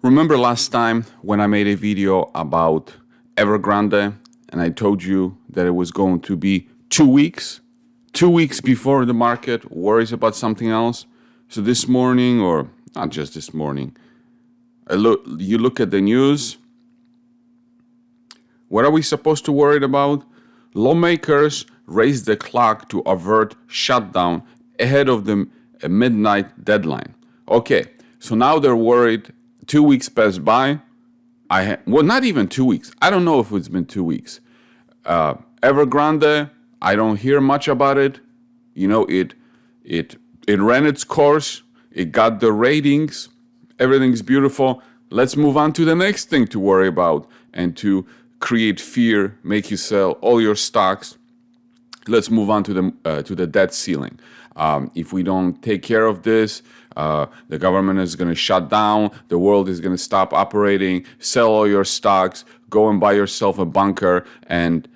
Remember last time when I made a video about Evergrande and I told you that it was going to be 2 weeks? 2 weeks before the market worries about something else. So this morning, or not just this morning, you look at the news. What are we supposed to worry about? Lawmakers raised the clock to avert shutdown ahead of the midnight deadline. Okay, so now they're worried. 2 weeks passed by. Well, not even 2 weeks. I don't know if it's been 2 weeks. Evergrande, I don't hear much about it. You know, it ran its course. It got the ratings. Everything's beautiful. Let's move on to the next thing to worry about and to create fear, make you sell all your stocks. Let's move on to the debt ceiling. If we don't take care of this, the government is going to shut down. The world is going to stop operating. Sell all your stocks. Go and buy yourself a bunker, and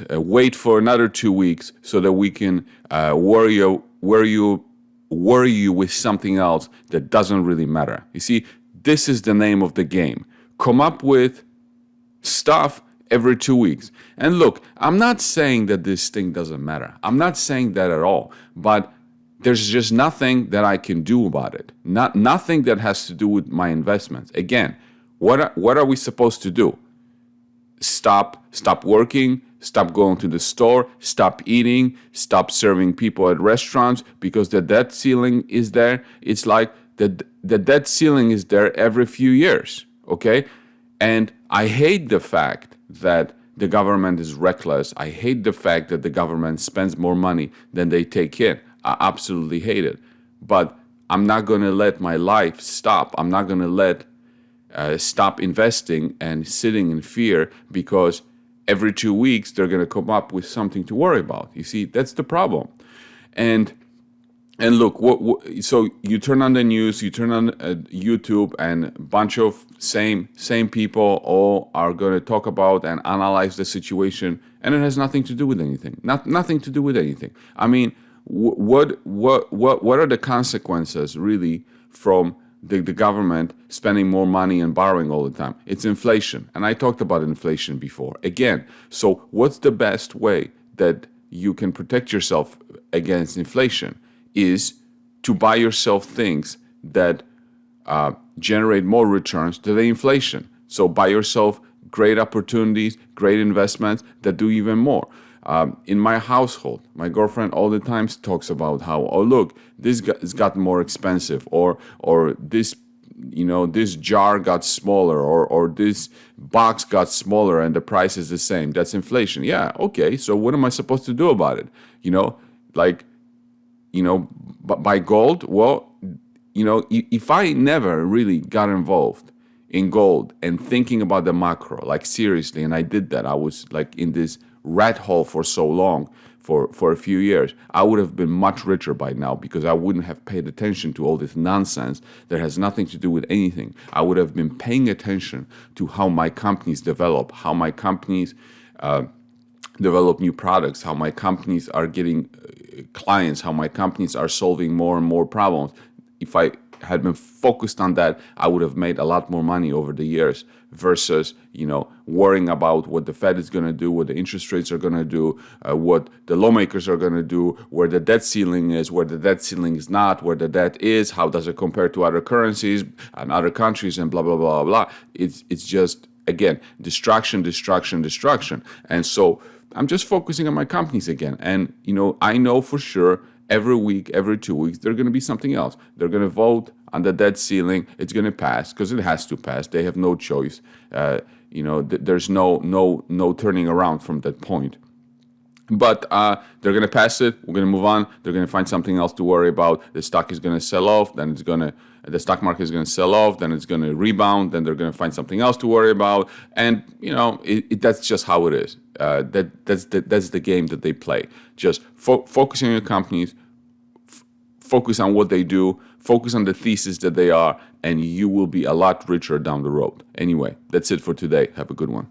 wait for another 2 weeks so that we can worry you with something else that doesn't really matter. You see, this is the name of the game. Come up with stuff every 2 weeks. And look, I'm not saying that this thing doesn't matter. I'm not saying that at all. But there's just nothing that I can do about it. Nothing that has to do with my investments. Again, what are we supposed to do? Stop working, stop going to the store, stop eating, stop serving people at restaurants because the debt ceiling is there. It's like the debt ceiling is there every few years, okay? And I hate the fact that the government is reckless. I hate the fact that the government spends more money than they take in. I absolutely hate it. But I'm not going to let my life stop. I'm not going to stop investing and sitting in fear because every 2 weeks they're going to come up with something to worry about. You see, that's the problem. And look, so you turn on the news, you turn on YouTube, and a bunch of same people all are going to talk about and analyze the situation, and it has nothing to do with anything. Nothing to do with anything. I mean, what are the consequences really from the government spending more money and borrowing all the time? It's inflation, and I talked about inflation before. Again, so what's the best way that you can protect yourself against inflation? Is to buy yourself things that generate more returns than the inflation. So buy yourself great opportunities, great investments that do even more. In my household, my girlfriend all the time talks about how, oh look, this has gotten more expensive, or this this jar got smaller, or this box got smaller and the price is the same. That's inflation. Yeah, okay. So what am I supposed to do about it? Buy gold? Well, if I never really got involved in gold and thinking about the macro, like seriously, and I did that, I was like in this rat hole for so long, for a few years, I would have been much richer by now because I wouldn't have paid attention to all this nonsense that has nothing to do with anything. I would have been paying attention to how my companies develop, how my companies develop new products, how my companies are getting clients, how my companies are solving more and more problems. If I had been focused on that, I would have made a lot more money over the years versus, worrying about what the Fed is going to do, what the interest rates are going to do, what the lawmakers are going to do, where the debt ceiling is, where the debt ceiling is not, where the debt is, how does it compare to other currencies and other countries, and blah, blah, blah, blah, blah. It's just, again, distraction. And so I'm just focusing on my companies again. And, I know for sure every week, every 2 weeks, there's going to be something else. They're going to vote on the debt ceiling. It's going to pass because it has to pass. They have no choice. There's no turning around from that point. But they're going to pass it. We're going to move on. They're going to find something else to worry about. The stock is going to sell off. Then the stock market is going to sell off. Then it's going to rebound. Then they're going to find something else to worry about. And that's just how it is. That's the game that they play. Just focus on your companies. Focus on what they do. Focus on the thesis that they are, and you will be a lot richer down the road. Anyway, that's it for today. Have a good one.